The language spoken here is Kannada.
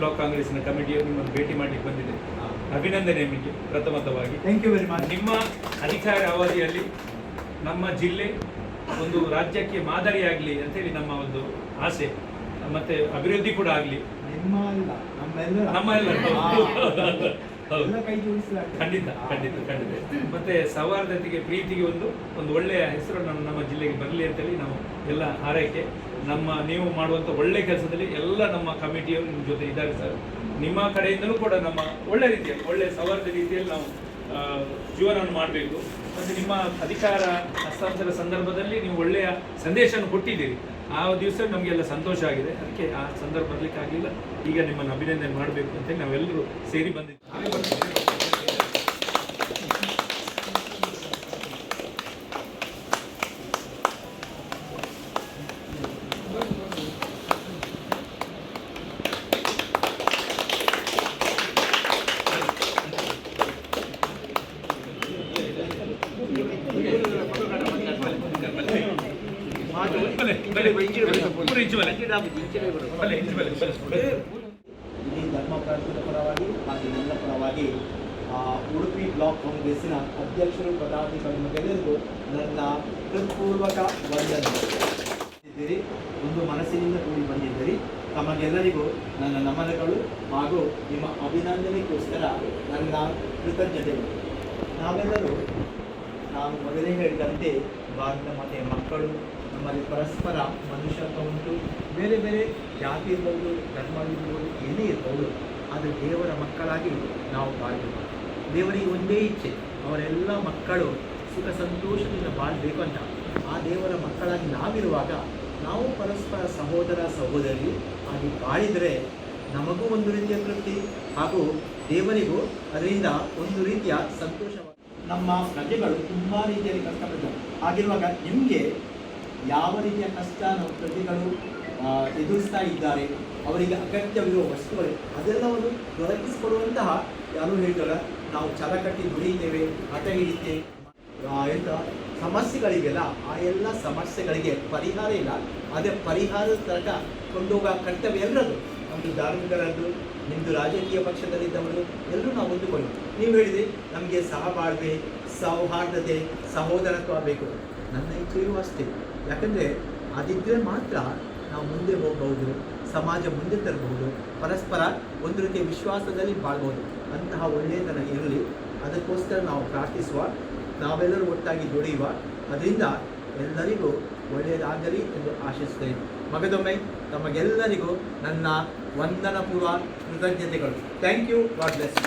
ಬ್ಲಾಕ್ ಕಾಂಗ್ರೆಸ್ನ ಕಮಿಟಿಯವರು ನಿಮ್ಮನ್ನು ಭೇಟಿ ಮಾಡಲಿಕ್ಕೆ ಬಂದಿದೆ. ಅಭಿನಂದನೆ ನಿಮಗೆ ಪ್ರಥಮತವಾಗಿ. Thank you very much. ನಿಮ್ಮ ಅಧಿಕಾರ ಅವಧಿಯಲ್ಲಿ ನಮ್ಮ ಜಿಲ್ಲೆ ಒಂದು ರಾಜ್ಯಕ್ಕೆ ಮಾದರಿಯಾಗಲಿ ಅಂತೇಳಿ ನಮ್ಮ ಒಂದು ಆಸೆ, ಮತ್ತೆ ಅಭಿವೃದ್ಧಿ ಕೂಡ ಆಗಲಿ. ನಿಮ್ಮ ಅಲ್ಲ, ನಮ್ಮೆಲ್ಲರ ಎಲ್ಲ ಕೈ ಜೋಡಿಸಲಾಗ್ತದೆ. ಖಂಡಿತ ಖಂಡಿತ ಖಂಡಿತ. ಮತ್ತೆ ಸೌಹಾರ್ದತೆಗೆ, ಪ್ರೀತಿಗೆ ಒಂದು ಒಳ್ಳೆಯ ಹೆಸರು ನಮ್ಮ ಜಿಲ್ಲೆಗೆ ಬರಲಿ ಅಂತೇಳಿ ನಾವು ಎಲ್ಲ ಹಾರೈಕೆ. ನೀವು ಮಾಡುವಂಥ ಒಳ್ಳೆ ಕೆಲಸದಲ್ಲಿ ಎಲ್ಲ ನಮ್ಮ ಕಮಿಟಿಯವರು ನಿಮ್ಮ ಜೊತೆ ಇದ್ದಾರೆ ಸರ್. ನಿಮ್ಮ ಕಡೆಯಿಂದಲೂ ಕೂಡ ನಮ್ಮ ಒಳ್ಳೆ ರೀತಿಯಲ್ಲಿ, ಒಳ್ಳೆ ಸೌಹಾರ್ದ ರೀತಿಯಲ್ಲಿ ನಾವು ಜೀವನವನ್ನು ಮಾಡಬೇಕು. ಮತ್ತು ನಿಮ್ಮ ಅಧಿಕಾರ ಹಸ್ತಾಂತರ ಸಂದರ್ಭದಲ್ಲಿ ನೀವು ಒಳ್ಳೆಯ ಸಂದೇಶವನ್ನು ಕೊಟ್ಟಿದ್ದೀರಿ. ಆ ದಿವಸ ನಮಗೆಲ್ಲ ಸಂತೋಷ ಆಗಿದೆ. ಅದಕ್ಕೆ ಆ ಸಂದರ್ಭ ಬರಲಿಕ್ಕೆ ಆಗಲಿಲ್ಲ. ಈಗ ನಿಮ್ಮನ್ನು ಅಭಿನಂದನೆ ಮಾಡಬೇಕು ಅಂತೇಳಿ ನಾವೆಲ್ಲರೂ ಸೇರಿ ಬಂದಿದ್ದೀವಿ. ಈ ಧರ್ಮ ಪ್ರಾಂತದ ಪರವಾಗಿ ಹಾಗೂ ನನ್ನ ಪರವಾಗಿ ಉಡುಪಿ ಬ್ಲಾಕ್ ಕಾಂಗ್ರೆಸ್ಸಿನ ಅಧ್ಯಕ್ಷರು ಪದಾಧಿಕಾರಿಗಳಿಗೆಲ್ಲರಿಗೂ ನನ್ನ ಹೃತ್ಪೂರ್ವಕ ವಂದನೆ. ಒಂದು ಮನಸ್ಸಿನಿಂದ ಕೂಡಿ ಬಂದಿದ್ದೀರಿ. ತಮಗೆಲ್ಲರಿಗೂ ನನ್ನ ನಮನಗಳು ಹಾಗೂ ನಿಮ್ಮ ಅಭಿನಂದನೆಗೋಸ್ಕರ ನನ್ನ ಕೃತಜ್ಞತೆಗಳು. ನಾವೆಲ್ಲರೂ ನಾವು ಮೊದಲೇ ಹೇಳಿದಂತೆ ಭಾರತ ಮಾತೆಯ ಮಕ್ಕಳು. ನಮ್ಮಲ್ಲಿ ಪರಸ್ಪರ ಮನುಷ್ಯತ್ವ ಉಂಟು. ಬೇರೆ ಬೇರೆ ಜಾತಿ ಇರ್ಬೋದು, ಧರ್ಮ ಇರ್ಬೋದು, ಏನೇ ಇರ್ಬೋದು, ಆದರೆ ದೇವರ ಮಕ್ಕಳಾಗಿ ನಾವು ಬಾಳಬೇಕು. ದೇವರಿಗೆ ಒಂದೇ ಇಚ್ಛೆ, ಅವರೆಲ್ಲ ಮಕ್ಕಳು ಸುಖ ಸಂತೋಷದಿಂದ ಬಾಳಬೇಕು ಅಂತ. ಆ ದೇವರ ಮಕ್ಕಳಾಗಿ ನಾವಿರುವಾಗ ನಾವು ಪರಸ್ಪರ ಸಹೋದರ ಸಹೋದರಿ ಆಗಿ ಬಾಳಿದರೆ ನಮಗೂ ಒಂದು ರೀತಿಯ ತೃಪ್ತಿ ಹಾಗೂ ದೇವರಿಗೂ ಅದರಿಂದ ಒಂದು ರೀತಿಯ ಸಂತೋಷ. ನಮ್ಮ ಪ್ರಜೆಗಳು ತುಂಬ ರೀತಿಯಲ್ಲಿ ಕಷ್ಟಪಡ್ತಾರೆ. ಹಾಗಿರುವಾಗ ನಿಮಗೆ ಯಾವ ರೀತಿಯ ಕಷ್ಟ ನಮ್ಮ ಪ್ರಜೆಗಳು ಎದುರಿಸ್ತಾ ಇದ್ದಾರೆ, ಅವರಿಗೆ ಅಗತ್ಯವಿರುವ ವಸ್ತುಗಳು ಅದೆಲ್ಲವನ್ನು ದೊರಕಿಸಿಕೊಡುವಂತಹ ಯಾರು ಹೇಳ್ತಾರೆ, ನಾವು ಛಲ ಕಟ್ಟಿ ದುಡಿಯುತ್ತೇವೆ, ಹಠ ಹಿಡಿತೇವೆ ಎಂತ ಸಮಸ್ಯೆಗಳಿಗೆಲ್ಲ ಆ ಎಲ್ಲ ಸಮಸ್ಯೆಗಳಿಗೆ ಪರಿಹಾರ ಇಲ್ಲ. ಅದೇ ಪರಿಹಾರದ ತನಕ ಕೊಂಡೋಗ ಕರ್ತವ್ಯ ಎಲ್ಲರದು. ನಮ್ಮದು ಧಾರ್ಮಿಕರದ್ದು, ನಿಮ್ಮದು ರಾಜಕೀಯ ಪಕ್ಷದಲ್ಲಿದ್ದವರು ಎಲ್ಲರೂ ನಾವು ಹೊಂದಿಕೊಳ್ಳಿ. ನೀವು ಹೇಳಿದರೆ ನಮಗೆ ಸಹಬಾಳ್ವೆ, ಸೌಹಾರ್ದತೆ, ಸಹೋದರತ್ವ ಬೇಕು. ನನ್ನ ಇಚ್ಛೆಯೂ ಅಷ್ಟೇ. ಯಾಕಂದರೆ ಅದಿದ್ದರೆ ಮಾತ್ರ ನಾವು ಮುಂದೆ ಹೋಗಬಹುದು, ಸಮಾಜ ಮುಂದೆ ತರಬಹುದು, ಪರಸ್ಪರ ಒಂದು ರೀತಿಯ ವಿಶ್ವಾಸದಲ್ಲಿ ಬಾಳ್ಬೋದು. ಅಂತಹ ಒಳ್ಳೆಯತನ ಇರಲಿ, ಅದಕ್ಕೋಸ್ಕರ ನಾವು ಪ್ರಾರ್ಥಿಸುವ, ನಾವೆಲ್ಲರೂ ಒಟ್ಟಾಗಿ ದುಡಿಯುವ. ಅದರಿಂದ ಎಲ್ಲರಿಗೂ ಒಳ್ಳೆಯದಾಗಲಿ ಎಂದು ಆಶಿಸುತ್ತೇನೆ. ಮಗದೊಮ್ಮೆ ತಮಗೆಲ್ಲರಿಗೂ ನನ್ನ ವಂದನಪೂರ್ವ ಕೃತಜ್ಞತೆಗಳು. Thank you. God bless.